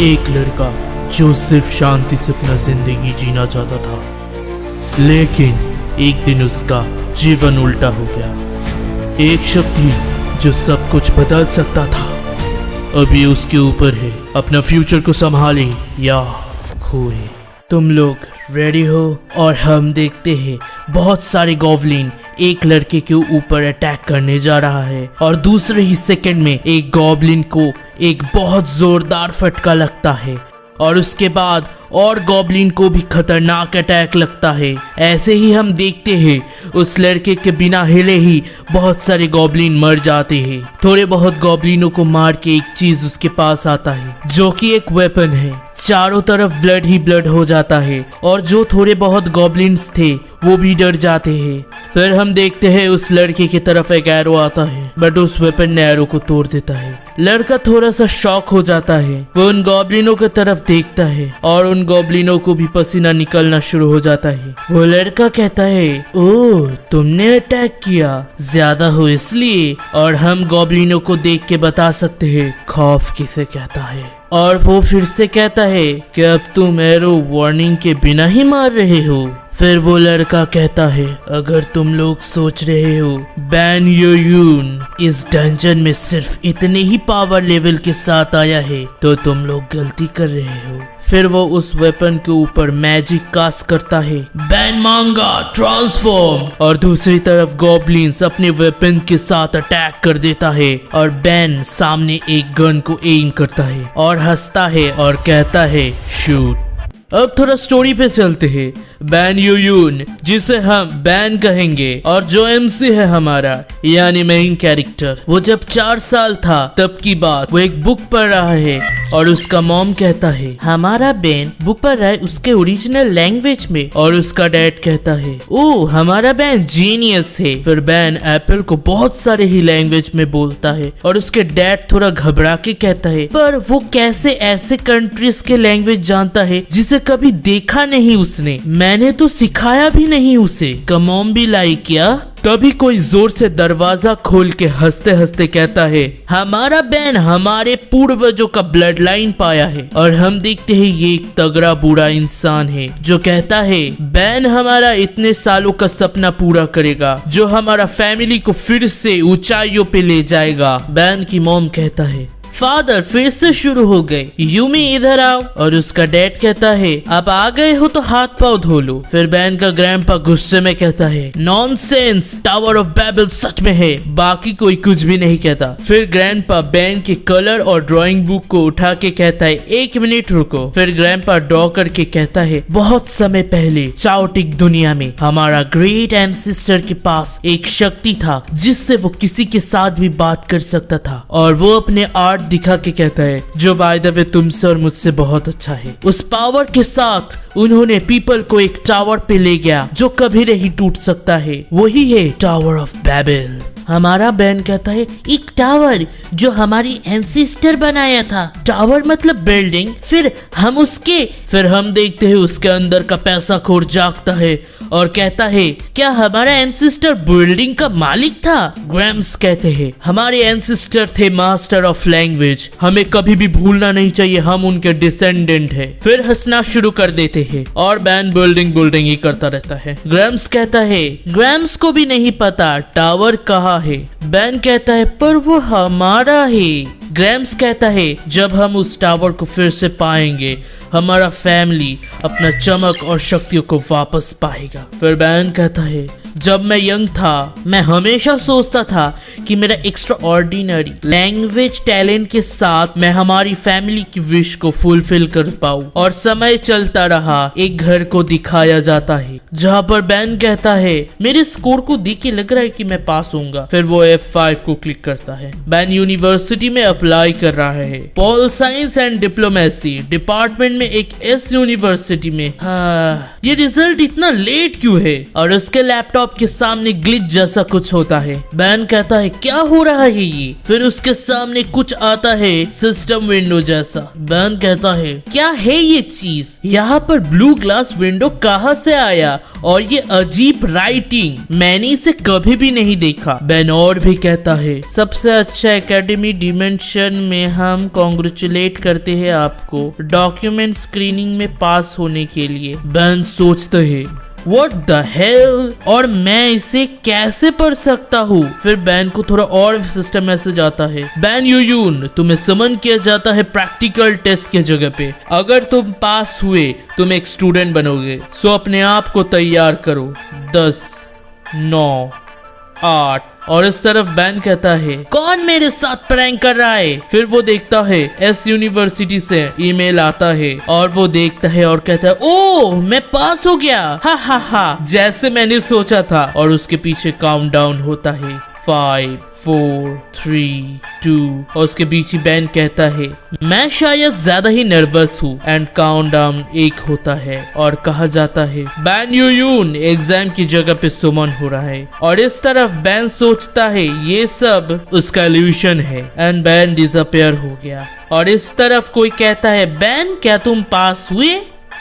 एक लड़का जो सिर्फ शांति से अपना जिंदगी जीना चाहता था, लेकिन एक दिन उसका जीवन उल्टा हो गया। एक शक्ति जो सब कुछ बदल सकता था, अभी उसके ऊपर है अपना फ्यूचर को संभाले या खोए। तुम लोग रेडी हो? और हम देखते हैं बहुत सारे गॉब्लिन एक लड़के के ऊपर अटैक करने जा रहा है और दूसरे ही सेकंड में एक गॉब्लिन को एक बहुत जोरदार फटका लगता है और उसके बाद और गॉब्लिन को भी खतरनाक अटैक लगता है। ऐसे ही हम देखते हैं उस लड़के के बिना हिले ही बहुत सारे गॉब्लिन मर जाते हैं। थोड़े बहुत गॉब्लिनों को मार के एक चीज उसके पास आता है जो कि एक वेपन है। चारों तरफ ब्लड ही ब्लड हो जाता है और जो थोड़े बहुत गॉब्लिन्स थे वो भी डर जाते हैं। फिर हम देखते हैं उस लड़के की तरफ एक एरो आता है, बट उस वेपन ने एरो को तोड़ देता है। लड़का थोड़ा सा शॉक हो जाता है। वो उन गॉब्लिनों की तरफ देखता है और उन गॉब्लिनों को भी पसीना निकलना शुरू हो जाता है। वो लड़का कहता है, ओह तुमने अटैक किया, ज्यादा हो इसलिए। और हम गॉब्लिनों को देख के बता सकते हैं खौफ किसे कहता है। और वो फिर से कहता है कि अब तुम एरो वार्निंग के बिना ही मार रहे हो। फिर वो लड़का कहता है, अगर तुम लोग सोच रहे हो बैन योयून इस डंजन में सिर्फ इतने ही पावर लेवल के साथ आया है तो तुम लोग गलती कर रहे हो। फिर वो उस वेपन के ऊपर मैजिक कास्ट करता है, बैन मांगा ट्रांसफॉर्म। और दूसरी तरफ गॉब्लिन्स अपने वेपन के साथ अटैक कर देता है और बैन सामने एक गन को एम करता है और हंसता है और कहता है शूट। अब थोड़ा स्टोरी पे चलते हैं। बैन योयून, जिसे हम बैन कहेंगे, और जो एमसी है हमारा यानी मेन कैरेक्टर, वो जब 4 साल था तब की बात। वो एक बुक पढ़ रहा है और उसका मॉम कहता है हमारा बैन बुक पढ़ रहा है उसके ओरिजिनल लैंग्वेज में। और उसका डैड कहता है ओह हमारा बैन जीनियस है। फिर बैन एप्पल को बहुत सारे ही लैंग्वेज में बोलता है और उसके डैड थोड़ा घबरा के कहता है पर वो कैसे ऐसे कंट्रीज के लैंग्वेज जानता है जिसे कभी देखा नहीं उसने, मैंने तो सिखाया भी नहीं उसे। कमॉम भी लाई क्या? तभी कोई जोर से दरवाजा खोल के हंसते हंसते कहता है हमारा बैन हमारे पूर्वजों का ब्लड लाइन पाया है। और हम देखते हैं ये एक तगड़ा बूढ़ा इंसान है जो कहता है बैन हमारा इतने सालों का सपना पूरा करेगा जो हमारा फैमिली को फिर से ऊंचाइयों पे ले जाएगा। बैन की मॉम कहता है फादर फिर से शुरू हो गए, यूमी इधर आओ। और उसका डैड कहता है अब आ गए हो तो हाथ पाँव धो लो। फिर बैन का ग्रैंडपा गुस्से में कहता है नॉनसेंस, टावर ऑफ बैबल सच में है। बाकी कोई कुछ भी नहीं कहता। फिर ग्रैंडपा बैन के कलर और ड्राइंग बुक को उठा के कहता है 1 मिनट रुको। फिर ग्रैंडपा ड्रॉ करके कहता है बहुत समय पहले चाओटिक दुनिया में हमारा ग्रेट एंसेस्टर के पास एक शक्ति था जिससे वो किसी के साथ भी बात कर सकता था और वो अपने आर्ट दिखा के कहता है जो बाय द वे तुमसे और मुझसे बहुत अच्छा है। उस पावर के साथ उन्होंने पीपल को एक टावर पे ले गया जो कभी नहीं टूट सकता है, वही है टावर ऑफ बैबल। हमारा बैन कहता है एक टावर जो हमारी एंसेस्टर बनाया था। टावर मतलब बिल्डिंग। फिर हम देखते हैं उसके अंदर का पैसा खोर जागता है और कहता है क्या हमारा एंसेस्टर बिल्डिंग का मालिक था? ग्रैम्स कहते हैं हमारे एंसेस्टर थे मास्टर ऑफ लैंग्वेज, हमें कभी भी भूलना नहीं चाहिए हम उनके डिसेंडेंट है। फिर हंसना शुरू कर देते हैं और बैन बिल्डिंग ही करता रहता है। ग्रैम्स कहता है ग्रैम्स को भी नहीं पता टावर कहाँ है। बैन कहता है पर वो हमारा है। ग्रैम्स कहता है जब हम उस टावर को फिर से पाएंगे हमारा फैमिली अपना चमक और शक्तियों को वापस पाएगा। फिर बैन कहता है जब मैं यंग था मैं हमेशा सोचता था कि मेरा एक्स्ट्रा ऑर्डिनरी लैंग्वेज टैलेंट के साथ मैं हमारी फैमिली की विश को फुलफिल कर पाऊं। और समय चलता रहा, एक घर को दिखाया जाता है जहां पर बैन कहता है मेरे स्कोर को देख के लग रहा है कि मैं पास होऊंगा। फिर वो F5 को क्लिक करता है। बैन यूनिवर्सिटी में अप्लाई कर रहा है, pol science and diplomacy department में एक S यूनिवर्सिटी में। हाँ, ये रिजल्ट इतना लेट क्यों है? और उसके लैपटॉप के सामने ग्लिच जैसा कुछ होता है। बैन कहता है क्या हो रहा है ये? फिर उसके सामने कुछ आता है सिस्टम विंडो जैसा। बैन कहता है क्या है ये चीज? यहाँ पर ब्लू ग्लास विंडो कहाँ से आया? और ये अजीब राइटिंग, मैंने इसे कभी भी नहीं देखा। बैन और भी कहता है सबसे अच्छा एकेडमी डिमेंशन में हम कॉन्ग्रेचुलेट करते हैं आपको डॉक्यूमेंट स्क्रीनिंग में पास होने के लिए। बैन सोचता है What the hell? और मैं इसे कैसे पढ़ सकता हूँ? फिर बैन को थोड़ा और सिस्टम मैसेज आता है। बैन यूयून, तुम्हें समन किया जाता है प्रैक्टिकल टेस्ट के जगह पे। अगर तुम पास हुए तुम एक स्टूडेंट बनोगे, सो अपने आप को तैयार करो। 10, 9, 8 और इस तरफ बैन कहता है कौन मेरे साथ प्रैंक कर रहा है? फिर वो देखता है एस यूनिवर्सिटी से ईमेल आता है और वो देखता है और कहता है ओह मैं पास हो गया, हा हा हा, जैसे मैंने सोचा था। और उसके पीछे काउंटडाउन होता है 5, 4, 3, 2 और उसके बीच ही बैन कहता है मैं शायद ज्यादा ही नर्वस हूँ। एंड काउंटडाउन 1 होता है और कहा जाता है बैन यूयून एग्जाम की जगह पे सुमन हो रहा है। और इस तरफ बैन सोचता है ये सब उसका इल्यूशन है एंड बैन डिसअपियर हो गया। और इस तरफ कोई कहता है बैन क्या तुम पास हुए?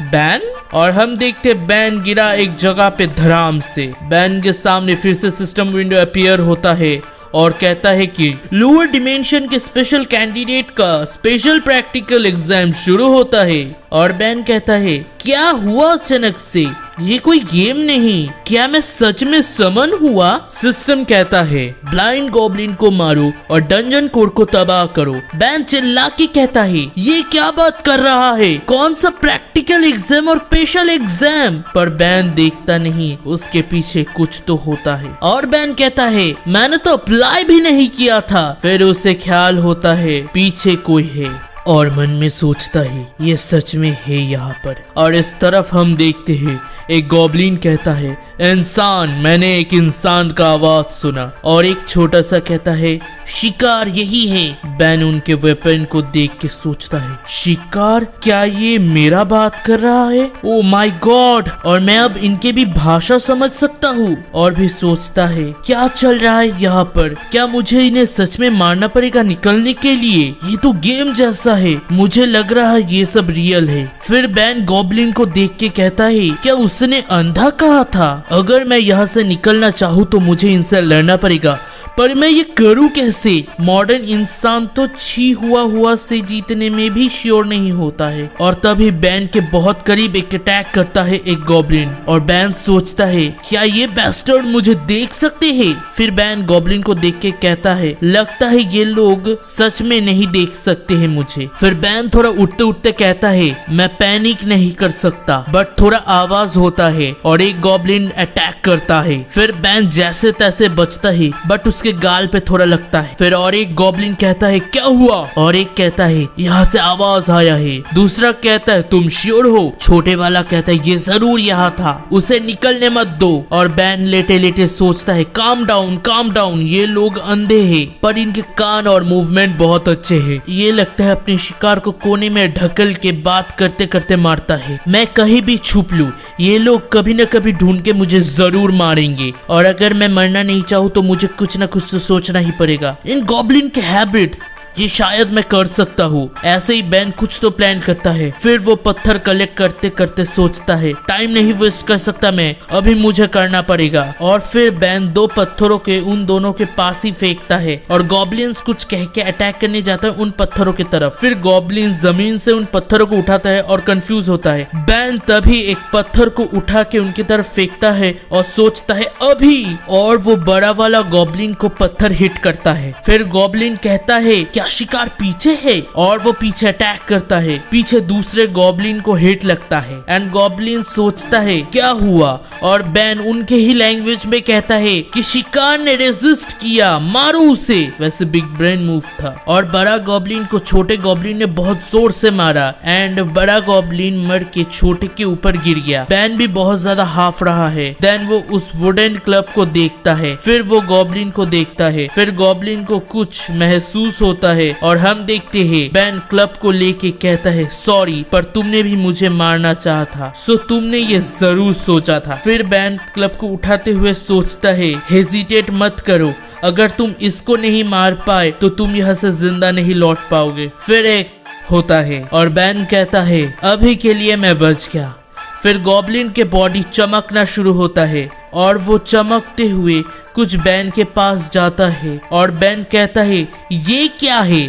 बैन, और हम देखते बैन गिरा एक जगह पे धड़ाम से। बैन के सामने फिर से सिस्टम विंडो अपीयर होता है और कहता है कि लोअर डिमेंशन के स्पेशल कैंडिडेट का स्पेशल प्रैक्टिकल एग्जाम शुरू होता है। और बैन कहता है क्या हुआ अचानक से? ये कोई गेम नहीं, क्या मैं सच में समन हुआ? सिस्टम कहता है ब्लाइंड गॉब्लिन को मारो और डंजन कोड को तबाह करो। बैन चिल्ला के कहता है ये क्या बात कर रहा है? कौन सा प्रैक्टिकल एग्जाम और स्पेशल एग्जाम? पर बैन देखता नहीं, उसके पीछे कुछ तो होता है। और बैन कहता है मैंने तो अप्लाई भी नहीं किया था। फिर उसे ख्याल होता है पीछे कोई है और मन में सोचता है ये सच में है यहाँ पर। और इस तरफ हम देखते हैं एक गॉब्लिन कहता है इंसान, मैंने एक इंसान का आवाज सुना। और एक छोटा सा कहता है शिकार यही है। बैन उनके वेपन को देख के सोचता है शिकार, क्या ये मेरा बात कर रहा है? ओ माय गॉड, और मैं अब इनके भी भाषा समझ सकता हूँ। और भी सोचता है क्या चल रहा है यहाँ पर? क्या मुझे इन्हें सच में मारना पड़ेगा निकलने के लिए? ये तो गेम जैसा है, मुझे लग रहा है ये सब रियल है। फिर बैन गॉब्लिन को देख के कहता है क्या उसने अंधा कहा था? अगर मैं यहाँ से निकलना चाहूँ तो मुझे इनसे लड़ना पड़ेगा, पर मैं ये करूँ कैसे? मॉडर्न इंसान तो छी हुआ से जीतने में भी श्योर नहीं होता है। और तभी बैन के बहुत करीब एक अटैक करता है एक गॉब्लिन। और बैन सोचता है क्या ये बैस्टर्ड मुझे देख सकते हैं? फिर बैन गॉब्लिन को देख के कहता है लगता है ये लोग सच में नहीं देख सकते हैं मुझे। फिर बैन थोड़ा उठते उठते कहता है मैं पैनिक नहीं कर सकता, बट थोड़ा आवाज होता है और एक गॉब्लिन अटैक करता है। फिर बैन जैसे तैसे बचता है, बट उसके गाल पे थोड़ा लगता है। फिर और एक गॉब्लिन कहता है क्या हुआ? और एक कहता है यहाँ से आवाज आया है। दूसरा कहता है तुम श्योर हो? छोटे वाला कहता है ये जरूर यहाँ था, उसे निकलने मत दो। और बैन लेटे लेटे सोचता है काम डाउन, ये लोग अंधे हैं पर इनके कान और मूवमेंट बहुत अच्छे हैं। ये लगता है अपने शिकार को कोने में ढकल के बात करते करते मारता है। मैं कहीं भी छुप लूं, ये लोग कभी न कभी ढूंढ के मुझे जरूर मारेंगे। और अगर मैं मरना नहीं चाहूँ तो मुझे कुछ न कुछ तो सोचना ही पड़ेगा। इन गॉब्लिन के हैबिट्स ये शायद मैं कर सकता हूँ। ऐसे ही बैन कुछ तो प्लान करता है। फिर वो पत्थर कलेक्ट करते करते सोचता है टाइम नहीं वेस्ट कर सकता मैं, अभी मुझे करना पड़ेगा। और फिर बैन 2 पत्थरों के उन दोनों के पास ही फेंकता है और गॉब्लिन्स कुछ कह के अटैक करने जाता है उन पत्थरों की तरफ। फिर गॉब्लिन जमीन से उन पत्थरों को उठाता है और कंफ्यूज होता है। बैन तभी एक पत्थर को उठा के उनकी तरफ फेंकता है और सोचता है अभी, और वो बड़ा वाला गॉब्लिन को पत्थर हिट करता है। फिर गॉब्लिन कहता है क्या शिकार पीछे है? और वो पीछे अटैक करता है। पीछे दूसरे गॉब्लिन को हिट लगता है एंड गॉब्लिन सोचता है क्या हुआ? और बैन उनके ही लैंग्वेज में कहता है कि शिकार ने रेजिस्ट किया, मारो उसे। वैसे बिग ब्रेन मूव था। और बड़ा गॉब्लिन को छोटे गॉब्लिन ने बहुत जोर से मारा एंड बड़ा गॉब्लिन मर के छोटे के ऊपर गिर गया। बैन भी बहुत ज्यादा हाफ रहा है। देन वो उस वुडन क्लब को देखता है। फिर वो गॉब्लिन को देखता है। फिर गॉब्लिन को कुछ महसूस होता होता है और हम देखते हैं बैन क्लब को लेके कहता है सॉरी पर तुमने भी मुझे मारना चाहा था, सो तुमने ये जरूर सोचा था। फिर बैन क्लब को उठाते हुए सोचता है हेजिटेट मत करो, अगर तुम इसको नहीं मार पाए तो तुम यहाँ से जिंदा नहीं लौट पाओगे। फिर एक होता है और बैन कहता है अभी के लिए मैं बच गया। फिर गॉब्लिन के बॉडी चमकना शुरू होता है और वो चमकते हुए कुछ बैन के पास जाता है और बैन कहता है ये क्या है।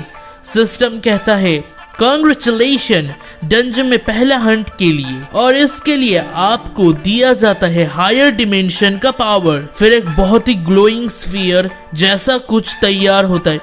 सिस्टम कहता है कांग्रेचुलेशन डंजन में पहला हंट के लिए, और इसके लिए आपको दिया जाता है हायर डिमेंशन का पावर। फिर एक बहुत ही ग्लोइंग स्फीयर जैसा कुछ तैयार होता है